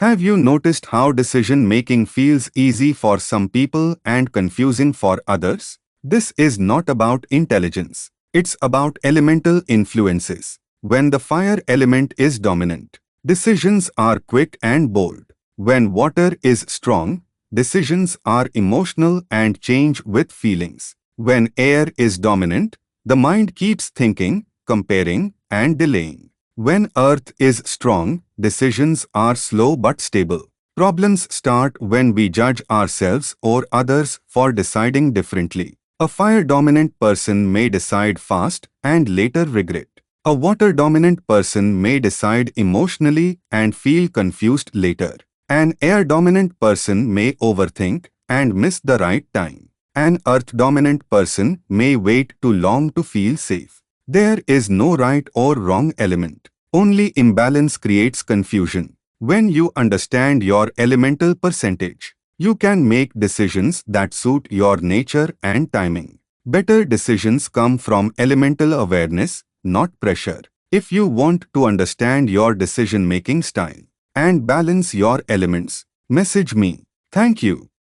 Have you noticed how decision-making feels easy for some people and confusing for others? This is not about intelligence. It's about elemental influences. When the fire element is dominant, decisions are quick and bold. When water is strong, decisions are emotional and change with feelings. When air is dominant, the mind keeps thinking, comparing, and delaying. When earth is strong, decisions are slow but stable. Problems start when we judge ourselves or others for deciding differently. A fire-dominant person may decide fast and later regret. A water-dominant person may decide emotionally and feel confused later. An air-dominant person may overthink and miss the right time. An earth-dominant person may wait too long to feel safe. There is no right or wrong element. Only imbalance creates confusion. When you understand your elemental percentage, you can make decisions that suit your nature and timing. Better decisions come from elemental awareness, not pressure. If you want to understand your decision-making style and balance your elements, message me. Thank you.